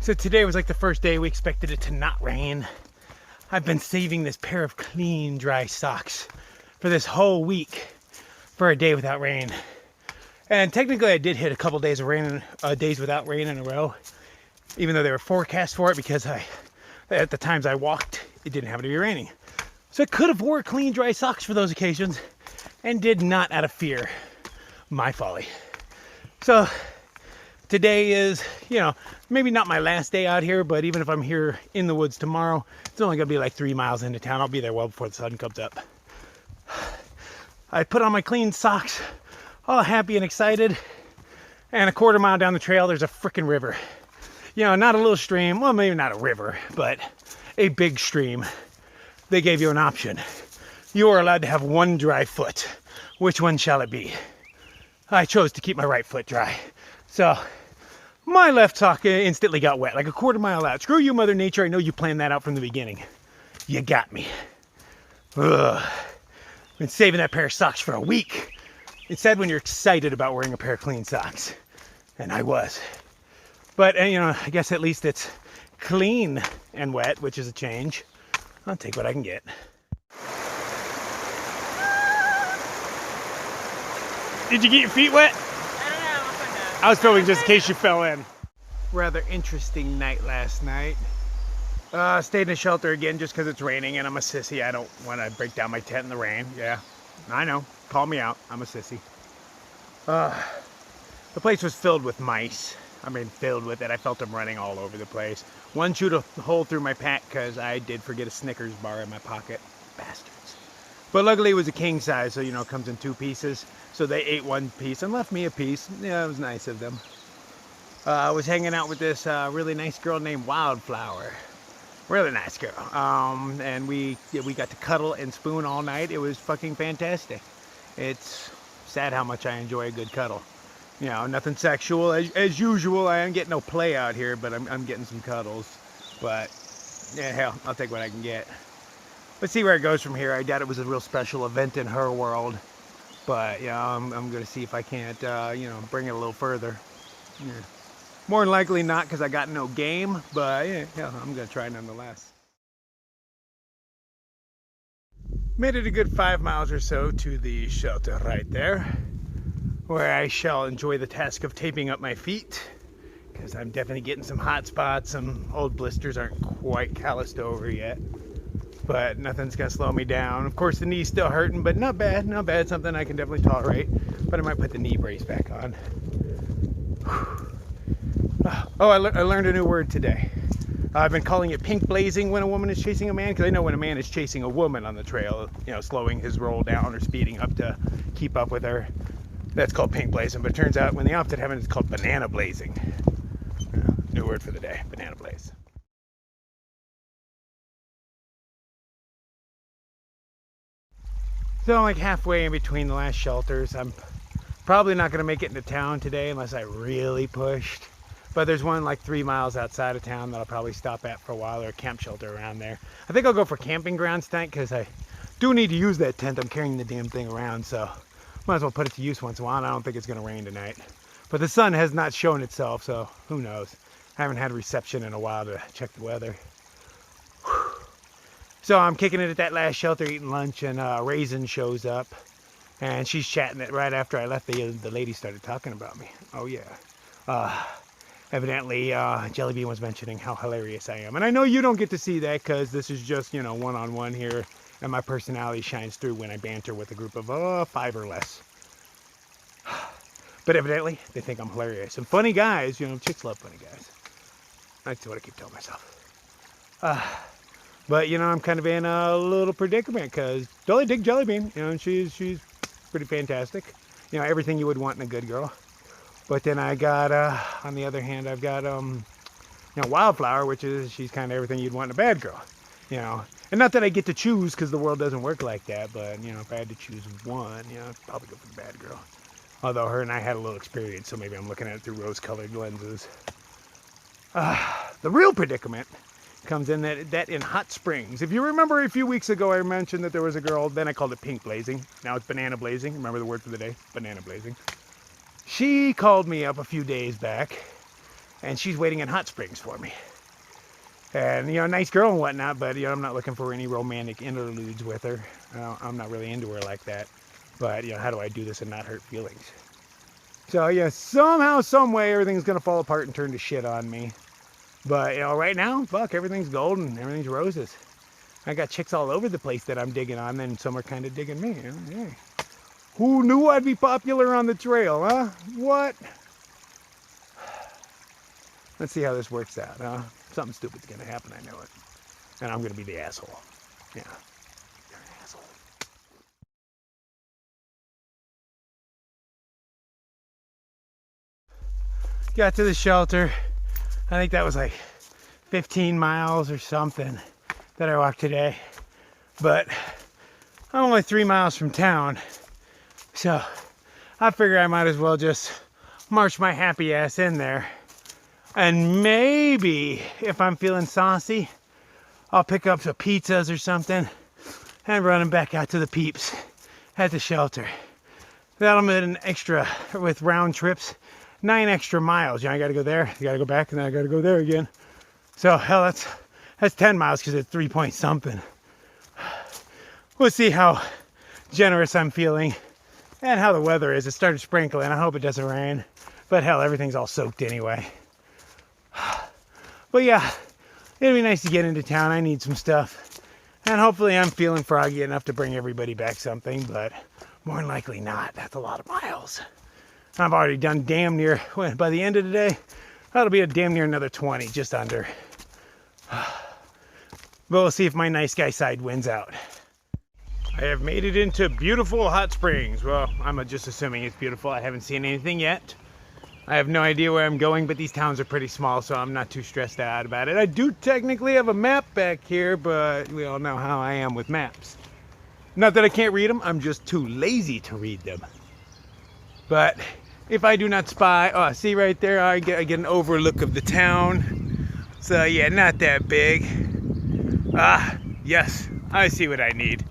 So today was like the first day we expected it to not rain. I've been saving this pair of clean, dry socks for this whole week for a day without rain. And technically I did hit a couple days of rain, days without rain in a row, even though they were forecast for it, because at the times I walked, it didn't happen to be raining. So I could have wore clean, dry socks for those occasions and did not out of fear. My folly. So today is, maybe not my last day out here, but even if I'm here in the woods tomorrow, it's only gonna be like 3 miles into town. I'll be there well before the sun comes up. I put on my clean socks, all happy and excited, and a quarter mile down the trail, there's a frickin' river. Not a little stream, well, maybe not a river, but a big stream. They gave you an option. You are allowed to have one dry foot. Which one shall it be? I chose to keep my right foot dry. So my left sock instantly got wet, like a quarter mile out. Screw you, Mother Nature. I know you planned that out from the beginning. You got me. Ugh. Been saving that pair of socks for a week. It's sad when you're excited about wearing a pair of clean socks. And I was. But, I guess at least it's clean and wet, which is a change. I'll take what I can get. Did you get your feet wet? I don't know. I was filming just in case you fell in. Rather interesting night last night. Stayed in a shelter again just because it's raining and I'm a sissy. I don't want to break down my tent in the rain. Yeah, I know. Call me out. I'm a sissy. The place was filled with mice. I mean, filled with it. I felt them running all over the place. One chewed a hole through my pack because I did forget a Snickers bar in my pocket. Bastards. But luckily it was a king size, so it comes in 2 pieces. So they ate 1 piece and left me a piece. Yeah, it was nice of them. I was hanging out with this really nice girl named Wildflower. Really nice girl. And we got to cuddle and spoon all night. It was fucking fantastic. It's sad how much I enjoy a good cuddle. Nothing sexual as usual. I am getting no play out here, but I'm getting some cuddles. But yeah, hell, I'll take what I can get. Let's see where it goes from here. I doubt it was a real special event in her world. But, I'm going to see if I can't, bring it a little further. Yeah. More than likely not, because I got no game. But, yeah, I'm going to try nonetheless. Made it a good 5 miles or so to the shelter right there, where I shall enjoy the task of taping up my feet, because I'm definitely getting some hot spots. Some old blisters aren't quite calloused over yet. But nothing's gonna slow me down. Of course, the knee's still hurting, but not bad, not bad. Something I can definitely tolerate. But I might put the knee brace back on. Oh, I learned a new word today. I've been calling it pink blazing when a woman is chasing a man, because I know when a man is chasing a woman on the trail, slowing his roll down or speeding up to keep up with her, that's called pink blazing. But it turns out when the opposite happens, it's called banana blazing. New word for the day, banana blaze. So I'm like halfway in between the last shelters. I'm probably not going to make it into town today unless I really pushed. But there's one like 3 miles outside of town that I'll probably stop at for a while, or a camp shelter around there. I think I'll go for camping grounds tonight because I do need to use that tent. I'm carrying the damn thing around, so might as well put it to use once in a while. I don't think it's going to rain tonight. But the sun has not shown itself, so who knows. I haven't had reception in a while to check the weather. Whew. So I'm kicking it at that last shelter, eating lunch, and Raisin shows up. And she's chatting it right after I left. The lady started talking about me. Oh, yeah. Evidently, Jellybean was mentioning how hilarious I am. And I know you don't get to see that because this is just, one-on-one here. And my personality shines through when I banter with a group of 5 or less. But evidently, they think I'm hilarious. And funny guys, chicks love funny guys. That's what I keep telling myself. But, I'm kind of in a little predicament because totally dig Jellybean. She's pretty fantastic. Everything you would want in a good girl. But then I got, on the other hand, I've got, Wildflower, which is, she's kind of everything you'd want in a bad girl. And not that I get to choose because the world doesn't work like that. But, if I had to choose one, I'd probably go for the bad girl. Although her and I had a little experience, so maybe I'm looking at it through rose-colored lenses. The real predicament comes in that in Hot Springs. If you remember a few weeks ago, I mentioned that there was a girl, then I called it pink blazing. Now it's banana blazing. Remember the word for the day? Banana blazing. She called me up a few days back and she's waiting in Hot Springs for me. And, you know, nice girl and whatnot, but, you know, I'm not looking for any romantic interludes with her. I'm not really into her like that. But, you know, how do I do this and not hurt feelings? So, yeah, somehow, some way, everything's going to fall apart and turn to shit on me. But, you know, right now, fuck, everything's golden. Everything's roses. I got chicks all over the place that I'm digging on, and some are kind of digging me. You know? Hey. Who knew I'd be popular on the trail, huh? What? Let's see how this works out, huh? Something stupid's gonna happen, I know it. And I'm gonna be the asshole. Yeah, you're an asshole. Got to the shelter. I think that was like 15 miles or something that I walked today. But I'm only 3 miles from town. So I figure I might as well just march my happy ass in there. And maybe, if I'm feeling saucy, I'll pick up some pizzas or something and run them back out to the peeps at the shelter. That'll mean an extra, with round trips, 9 extra miles. You know, I gotta go there, I gotta go back, and then I gotta go there again. So, hell, that's 10 miles because it's 3 point something. We'll see how generous I'm feeling and how the weather is. It started sprinkling. I hope it doesn't rain. But hell, everything's all soaked anyway. But yeah, it'd be nice to get into town. I need some stuff. And hopefully I'm feeling froggy enough to bring everybody back something, but more than likely not. That's a lot of miles. I've already done damn near, by the end of the day, that'll be a damn near another 20, just under. But we'll see if my nice guy side wins out. I have made it into beautiful Hot Springs. Well, I'm just assuming it's beautiful. I haven't seen anything yet. I have no idea where I'm going, but these towns are pretty small, so I'm not too stressed out about it. I do technically have a map back here, but we all know how I am with maps. Not that I can't read them, I'm just too lazy to read them. But if I do not spy, oh, see right there, I get an overlook of the town. So yeah, not that big. Ah, yes, I see what I need.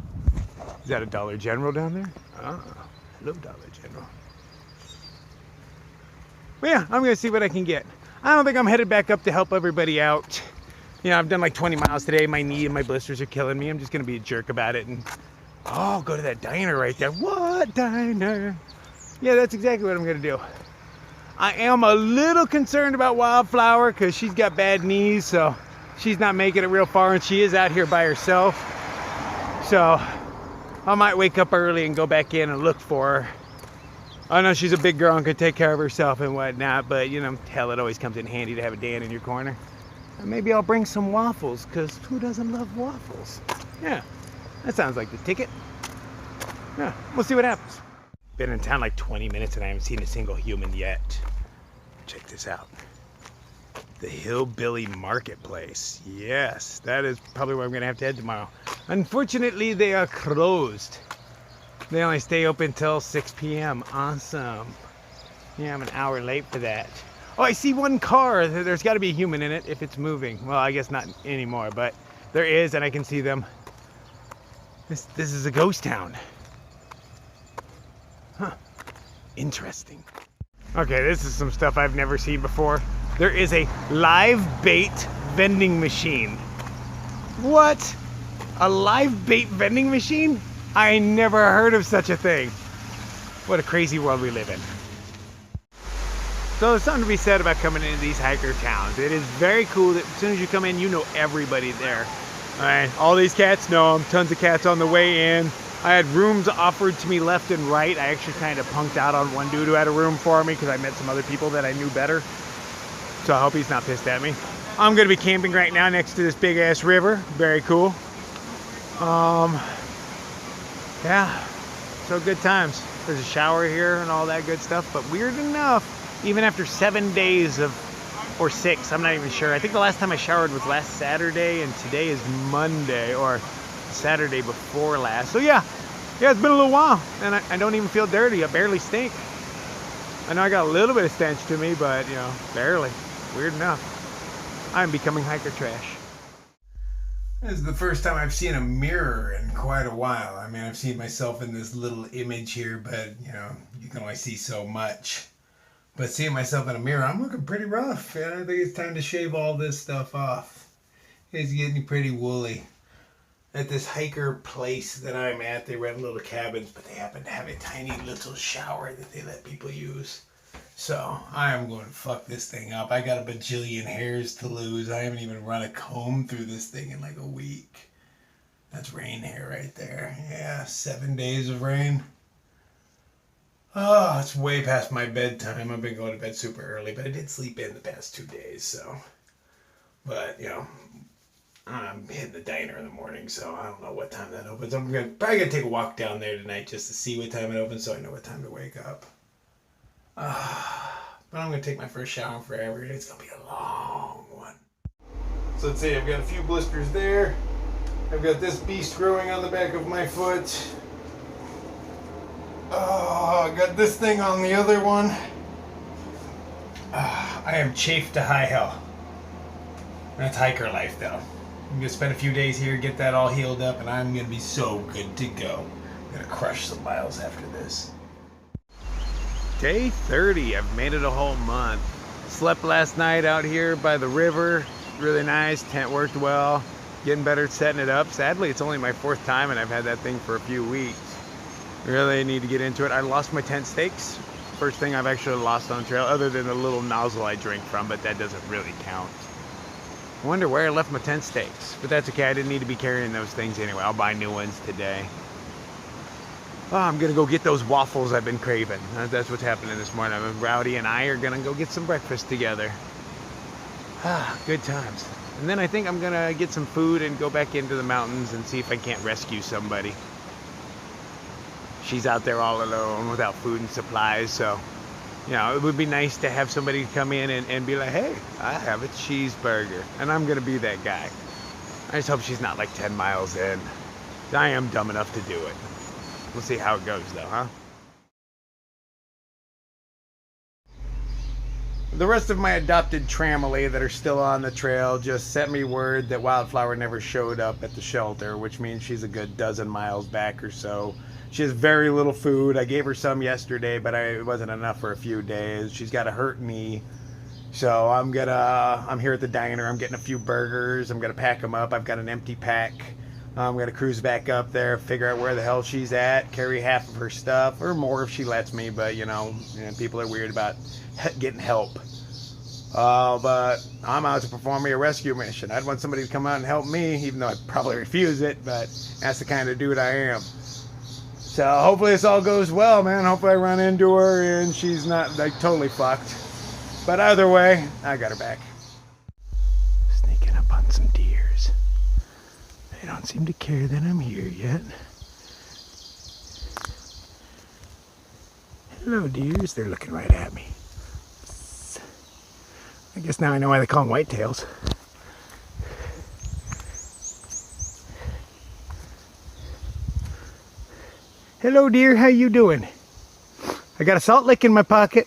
Is that a Dollar General down there? Ah, hello Dollar General. But yeah, I'm gonna see what I can get. I don't think I'm headed back up to help everybody out. You know, I've done like 20 miles today. My knee and my blisters are killing me. I'm just gonna be a jerk about it and, oh, go to that diner right there. What diner? Yeah, that's exactly what I'm gonna do. I am a little concerned about Wildflower because she's got bad knees, so she's not making it real far, and she is out here by herself. So I might wake up early and go back in and look for her. I know she's a big girl and can take care of herself and whatnot, but you know, hell, it always comes in handy to have a Dan in your corner. And maybe I'll bring some waffles, because who doesn't love waffles? Yeah, that sounds like the ticket. Yeah, we'll see what happens. Been in town like 20 minutes and I haven't seen a single human yet. Check this out. The Hillbilly Marketplace. Yes, that is probably where I'm gonna have to head tomorrow. Unfortunately, they are closed. They only stay open till 6 p.m. Awesome. Yeah, I'm an hour late for that. Oh, I see one car. There's got to be a human in it if it's moving. Well, I guess not anymore, but there is, and I can see them. This is a ghost town. Huh. Interesting. Okay, this is some stuff I've never seen before. There is a live bait vending machine. What? A live bait vending machine? I never heard of such a thing. What a crazy world we live in. So there's something to be said about coming into these hiker towns. It is very cool that as soon as you come in, you know everybody there. All right, all these cats know them. Tons of cats on the way in. I had rooms offered to me left and right. I actually kind of punked out on one dude who had a room for me because I met some other people that I knew better. So I hope he's not pissed at me. I'm gonna be camping right now next to this big ass river. Very cool. Yeah, so good times. There's a shower here and all that good stuff, but weird enough, even after 7 days or 6, I'm not even sure. I think the last time I showered was last Saturday, and today is Monday, or Saturday before last. So yeah, it's been a little while, and I don't even feel dirty. I barely stink. I know I got a little bit of stench to me, but you know, barely. Weird enough. I'm becoming hiker trash. This is the first time I've seen a mirror in quite a while. I mean, I've seen myself in this little image here, but, you know, you can only see so much. But seeing myself in a mirror, I'm looking pretty rough. And I think it's time to shave all this stuff off. It's getting pretty woolly. At this hiker place that I'm at, they rent little cabins, but they happen to have a tiny little shower that they let people use. So I am going to fuck this thing up. I got a bajillion hairs to lose. I haven't even run a comb through this thing in like a week. That's rain hair right there. Yeah, 7 days of rain. Oh, it's way past my bedtime. I've been going to bed super early, but I did sleep in the past 2 days, so. But, you know, I'm hitting the diner in the morning, so I don't know what time that opens. I'm probably going to take a walk down there tonight just to see what time it opens so I know what time to wake up. But I'm going to take my first shower in forever. It's going to be a long one. So let's see, I've got a few blisters there. I've got this beast growing on the back of my foot. Oh, I got this thing on the other one. I am chafed to high hell. That's hiker life, though. I'm going to spend a few days here, get that all healed up, and I'm going to be so good to go. I'm going to crush some miles after this. Day 30. I've made it a whole month. Slept last night out here by the river. Really nice. Tent worked well. Getting better at setting it up. Sadly, it's only my 4th time, and I've had that thing for a few weeks. Really need to get into it. I lost my tent stakes. First thing I've actually lost on trail, other than the little nozzle I drink from, but that doesn't really count. I wonder where I left my tent stakes, but that's okay. I didn't need to be carrying those things anyway. I'll buy new ones today. Oh, I'm gonna go get those waffles I've been craving. That's what's happening this morning. Rowdy and I are gonna go get some breakfast together. Good times. And then I think I'm gonna get some food and go back into the mountains and see if I can't rescue somebody. She's out there all alone without food and supplies, so you know, it would be nice to have somebody come in and be like, hey, I have a cheeseburger. And I'm gonna be that guy. I just hope she's not like 10 miles in. I am dumb enough to do it. We'll see how it goes though, huh? The rest of my adopted tramily that are still on the trail just sent me word that Wildflower never showed up at the shelter, which means she's a good dozen miles back or so. She has very little food. I gave her some yesterday, but it wasn't enough for a few days. She's got a hurt knee. So I'm here at the diner. I'm getting a few burgers. I'm gonna pack them up. I've got an empty pack. I'm gonna cruise back up there, figure out where the hell she's at, carry half of her stuff, or more if she lets me, but you know people are weird about getting help. But I'm out to perform a rescue mission. I'd want somebody to come out and help me, even though I'd probably refuse it, but that's the kind of dude I am. So hopefully this all goes well, man. Hopefully I run into her and she's not like totally fucked. But either way, I got her back. Sneaking up on some deers. They don't seem to care that I'm here yet. Hello, deers. They're looking right at me. I guess now I know why they call them whitetails. Hello, dear. How you doing? I got a salt lick in my pocket.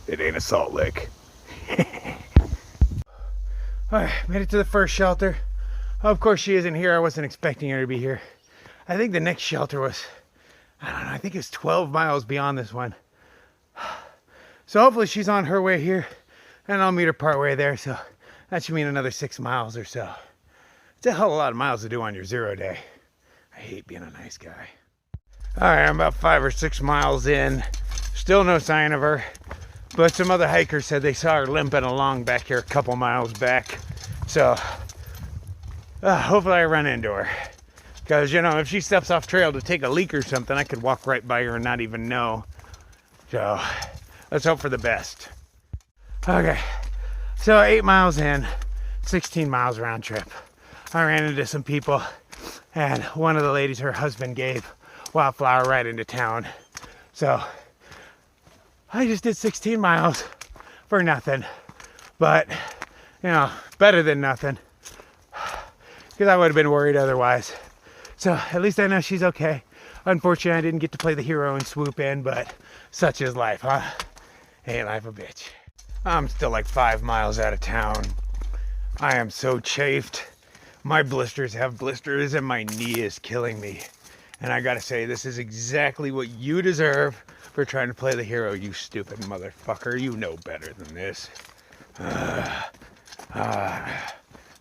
It ain't a salt lick. Alright, made it to the first shelter. Oh, of course she isn't here. I wasn't expecting her to be here. I think the next shelter was, I don't know, I think it was 12 miles beyond this one. So hopefully she's on her way here, and I'll meet her partway there, so that should mean another 6 miles or so. It's a hell of a lot of miles to do on your 0 day. I hate being a nice guy. Alright, I'm about 5 or 6 miles in. Still no sign of her. But some other hikers said they saw her limping along back here a couple miles back. So, hopefully I run into her. Because, you know, if she steps off trail to take a leak or something, I could walk right by her and not even know. So, let's hope for the best. Okay, so 8 miles in, 16 miles round trip. I ran into some people, and one of the ladies, her husband gave Wildflower right into town. So I just did 16 miles for nothing, but you know, better than nothing, because I would have been worried otherwise. So at least I know she's okay. Unfortunately, I didn't get to play the hero and swoop in, but such is life, huh? Ain't life a bitch. I'm still like 5 miles out of town. I am so chafed. My blisters have blisters and my knee is killing me. And I gotta say, this is exactly what you deserve for trying to play the hero, you stupid motherfucker. You know better than this.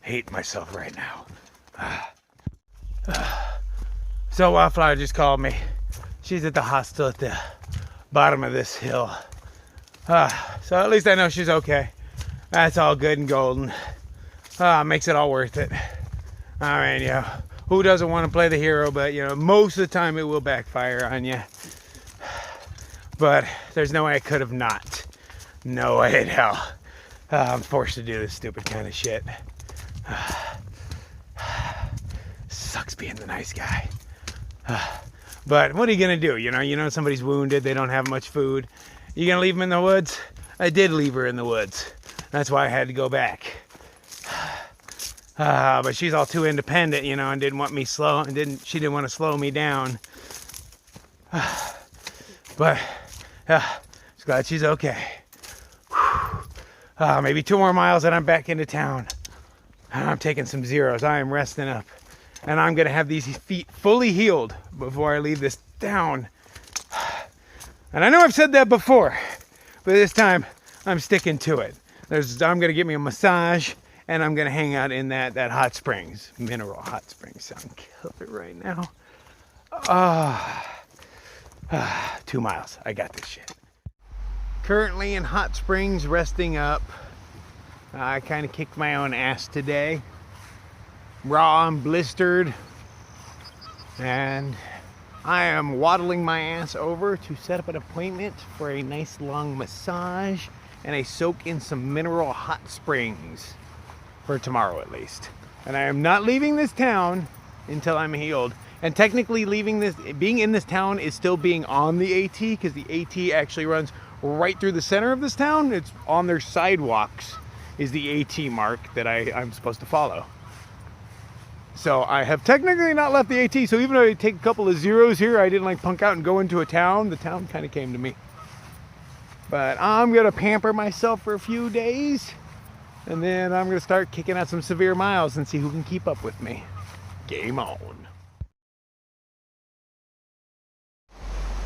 Hate myself right now. So Wildflower just called me. She's at the hostel at the bottom of this hill. So at least I know she's okay. That's all good and golden. Makes it all worth it. I mean, who doesn't want to play the hero? But, most of the time it will backfire on you. But there's no way I could have not. No way in hell. I'm forced to do this stupid kind of shit. Sucks being the nice guy. But what are you going to do? You know somebody's wounded. They don't have much food. You going to leave them in the woods? I did leave her in the woods. That's why I had to go back. But she's all too independent, and didn't want me slow. And she didn't want to slow me down. But just glad she's okay. Maybe 2 more miles and I'm back into town. I'm taking some zeros. I am resting up. And I'm going to have these feet fully healed before I leave this town. And I know I've said that before, but this time I'm sticking to it. I'm going to get me a massage, and I'm going to hang out in that hot springs, mineral hot springs. Sound killer right now. 2 miles. I got this shit. Currently in hot springs, resting up. I kind of kicked my own ass today. Raw and blistered, and I am waddling my ass over to set up an appointment for a nice long massage and a soak in some mineral hot springs for tomorrow at least. And I am not leaving this town until I'm healed. And technically being in this town is still being on the AT, because the AT actually runs right through the center of this town. It's on their sidewalks is the AT mark that I'm supposed to follow. So I have technically not left the AT, so even though I take a couple of zeros here, I didn't punk out and go into a town. The town kind of came to me. But I'm going to pamper myself for a few days, and then I'm going to start kicking out some severe miles and see who can keep up with me. Game on.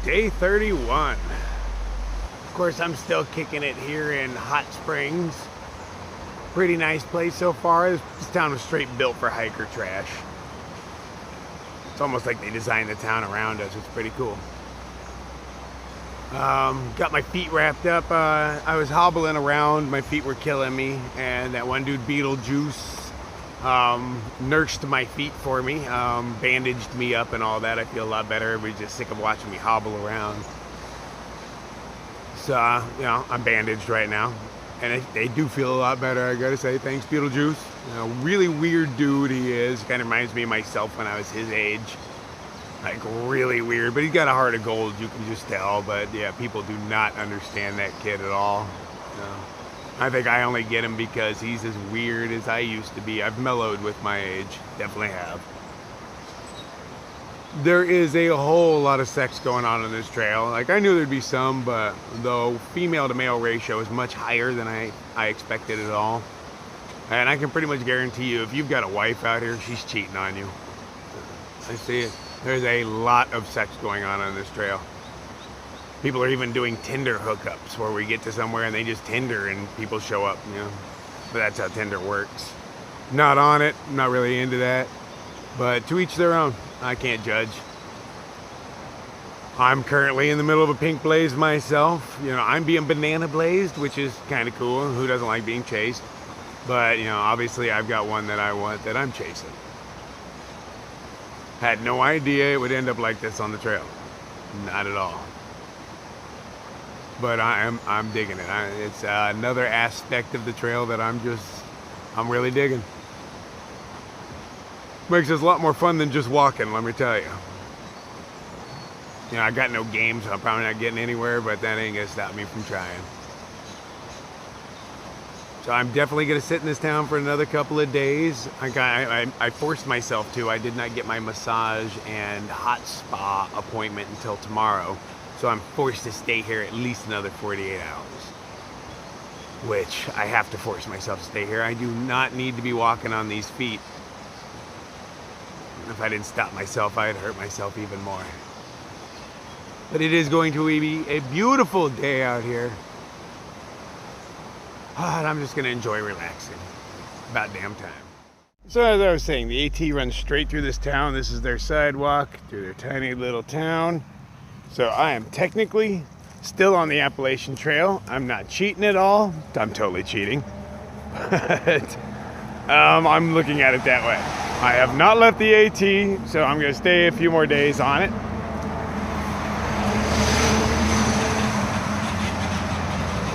Day 31. Of course, I'm still kicking it here in Hot Springs. Pretty nice place so far. This town was straight built for hiker trash. It's almost like they designed the town around us. It's pretty cool. Got my feet wrapped up. I was hobbling around. My feet were killing me. And that one dude, Beetlejuice, nursed my feet for me. Bandaged me up and all that. I feel a lot better. Everybody's just sick of watching me hobble around. So, I'm bandaged right now. And they do feel a lot better, I gotta say. Thanks, Beetlejuice. Really weird dude he is. Kind of reminds me of myself when I was his age. Really weird. But he's got a heart of gold, you can just tell. But yeah, people do not understand that kid at all. I think I only get him because he's as weird as I used to be. I've mellowed with my age. Definitely have. There is a whole lot of sex going on this trail. I knew there'd be some, but the female to male ratio is much higher than I expected at all. And I can pretty much guarantee you, if you've got a wife out here, she's cheating on you. I see it. There's a lot of sex going on this trail. People are even doing Tinder hookups where we get to somewhere and they just Tinder and people show up, But that's how Tinder works. Not on it, not really into that. But to each their own. I can't judge. I'm currently in the middle of a pink blaze myself. I'm being banana blazed, which is kind of cool. Who doesn't like being chased? But, obviously I've got one that I want that I'm chasing. Had no idea it would end up like this on the trail. Not at all. But I'm digging it. It's another aspect of the trail that I'm really digging. Makes this a lot more fun than just walking, let me tell you. I got no game, so I'm probably not getting anywhere, but that ain't gonna stop me from trying. So I'm definitely gonna sit in this town for another couple of days. I forced myself to. I did not get my massage and hot spa appointment until tomorrow. So I'm forced to stay here at least another 48 hours. Which I have to force myself to stay here. I do not need to be walking on these feet. If I didn't stop myself, I'd hurt myself even more. But it is going to be a beautiful day out here. And I'm just going to enjoy relaxing. About damn time. So as I was saying, the AT runs straight through this town. This is their sidewalk through their tiny little town. So I am technically still on the Appalachian Trail. I'm not cheating at all. I'm totally cheating. But I'm looking at it that way. I have not left the AT, so I'm going to stay a few more days on it.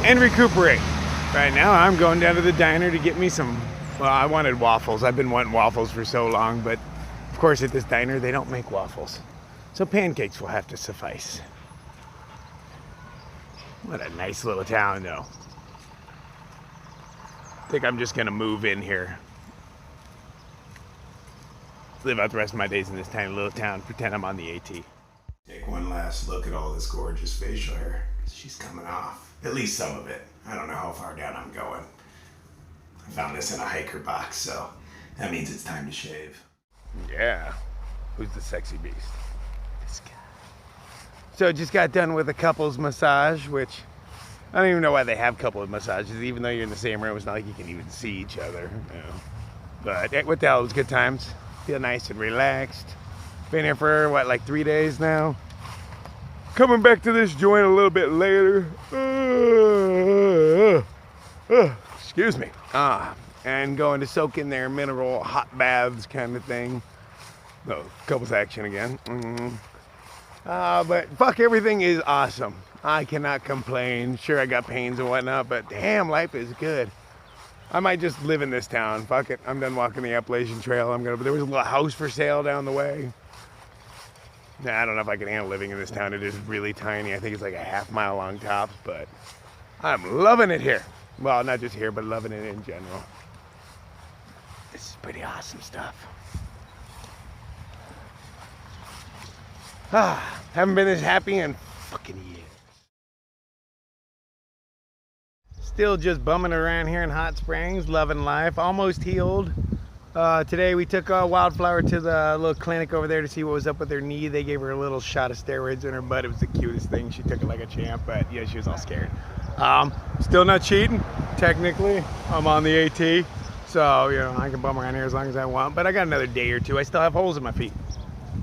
And recuperate. Right now I'm going down to the diner to get me some, well, I wanted waffles. I've been wanting waffles for so long, but of course at this diner they don't make waffles. So pancakes will have to suffice. What a nice little town though. I think I'm just gonna move in here. Live out the rest of my days in this tiny little town, pretend I'm on the AT. Take one last look at all this gorgeous facial hair. She's coming off. At least some of it. I don't know how far down I'm going. I found this in a hiker box, so that means it's time to shave. Yeah. Who's the sexy beast? This guy. So just got done with a couples massage, which I don't even know why they have couples massages. Even though you're in the same room, it's not like you can even see each other. You know. But what the hell, it was good times. Feel nice and relaxed. Been here for, what, like 3 days now? Coming back to this joint a little bit later. Excuse me. And going to soak in their mineral hot baths kind of thing. No, couples action again. But fuck, everything is awesome. I cannot complain. Sure, I got pains and whatnot, but damn, life is good. I might just live in this town. Fuck it. I'm done walking the Appalachian Trail. There was a little house for sale down the way. Nah, I don't know if I can handle living in this town. It is really tiny. I think it's like a half-mile long tops, but I'm loving it here. Well, not just here, but loving it in general. This is pretty awesome stuff. Haven't been this happy in fucking years. Still just bumming around here in Hot Springs, loving life. Almost healed. Today we took Wildflower to the little clinic over there to see what was up with her knee. They gave her a little shot of steroids in her butt. It was the cutest thing. She took it like a champ, but yeah, she was all scared. Still not cheating, technically. I'm on the AT, so you know I can bum around here as long as I want. But I got another day or two. I still have holes in my feet.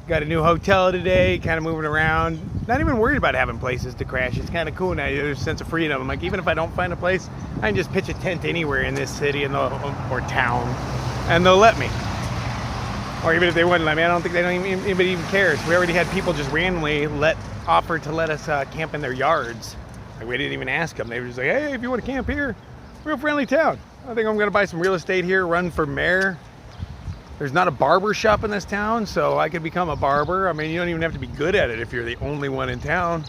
Got a new hotel today, kind of moving around. Not even worried about having places to crash. It's kind of cool now. There's a sense of freedom. I'm like, even if I don't find a place, I can just pitch a tent anywhere in this city or town, and they'll let me. Or even if they wouldn't let me, I don't think anybody even cares. We already had people just randomly offer to let us camp in their yards. Like, we didn't even ask them. They were just like, hey, if you want to camp here, real friendly town. I think I'm going to buy some real estate here, run for mayor. There's not a barber shop in this town, so I could become a barber. I mean, you don't even have to be good at it if you're the only one in town.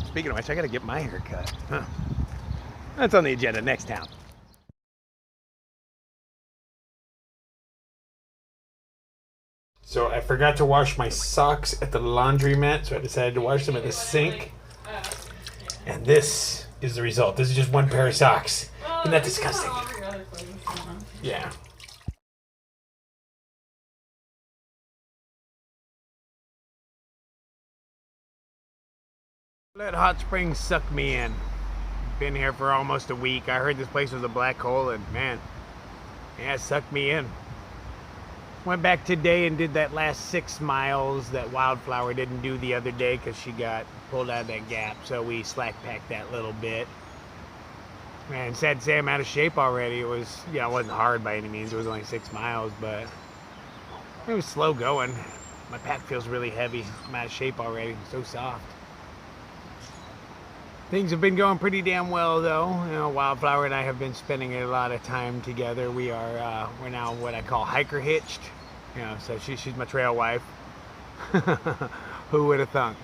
Speaking of which, I got to get my hair cut. Huh. That's on the agenda next town. So I forgot to wash my socks at the laundromat, so I decided to wash them at the sink. And this is the result. This is just one pair of socks. Isn't that disgusting? Yeah. Let Hot Springs suck me in. Been here for almost a week. I heard this place was a black hole, and man, yeah, it sucked me in. Went back today and did that last 6 miles that Wildflower didn't do the other day because she got pulled out of that gap, so we slack packed that little bit. Man, sad to say I'm out of shape already. It was, yeah, it wasn't hard by any means. It was only 6 miles, but it was slow going. My pack feels really heavy. I'm out of shape already. I'm so soft. Things have been going pretty damn well, though. You know, Wildflower and I have been spending a lot of time together. We're now what I call hiker hitched. You know, so she's my trail wife. Who would have thunk?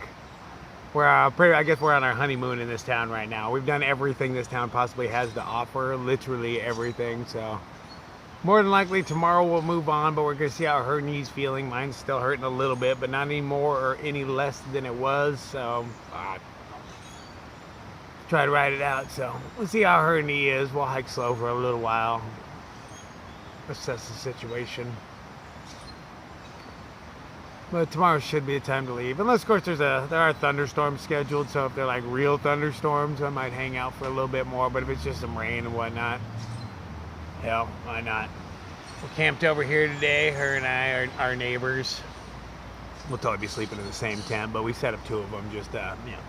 I guess we're on our honeymoon in this town right now. We've done everything this town possibly has to offer, literally everything. So more than likely tomorrow we'll move on, but we're gonna see how her knee's feeling. Mine's still hurting a little bit, but not any more or any less than it was. So try to ride it out. So we'll see how her knee is. We'll hike slow for a little while, assess the situation. But tomorrow should be the time to leave. Unless, of course, there are thunderstorms scheduled. So if they're like real thunderstorms, I might hang out for a little bit more. But if it's just some rain and whatnot, hell, why not? We're camped over here today. Her and I are our neighbors. We'll totally be sleeping in the same tent, but we set up 2 of them just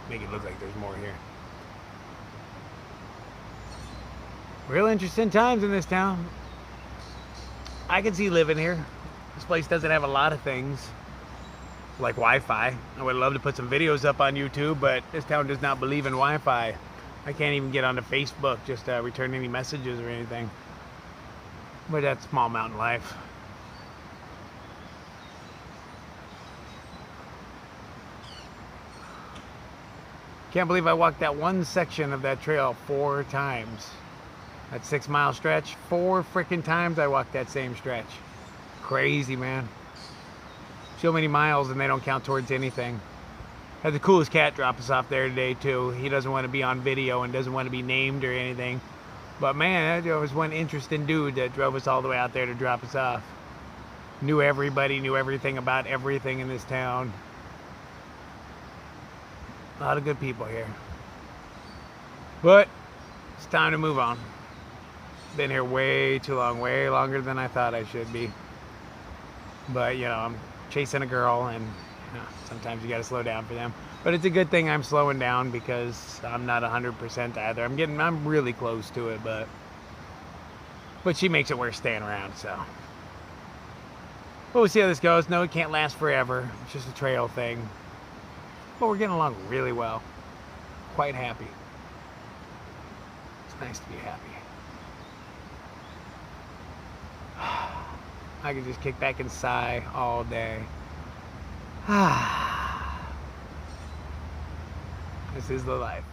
make it look like there's more here. Real interesting times in this town. I can see living here. This place doesn't have a lot of things like Wi-Fi. I would love to put some videos up on YouTube, but this town does not believe in Wi-Fi. I can't even get onto Facebook just to return any messages or anything. But that's small mountain life. Can't believe I walked that one section of that trail 4 times. That 6-mile stretch, 4 freaking times I walked that same stretch. Crazy, man. So many miles and they don't count towards anything. Had the coolest cat drop us off there today too. He doesn't want to be on video and doesn't want to be named or anything. But man, that was one interesting dude that drove us all the way out there to drop us off. Knew everybody, knew everything about everything in this town. A lot of good people here. But it's time to move on. Been here way too long, way longer than I thought I should be. But I'm chasing a girl, and sometimes you got to slow down for them. But it's a good thing I'm slowing down because I'm not 100% either. I'm really close to it, but she makes it worth staying around. So, but we'll see how this goes. No, it can't last forever. It's just a trail thing. But we're getting along really well. Quite happy. It's nice to be happy. I could just kick back and sigh all day. This is the life.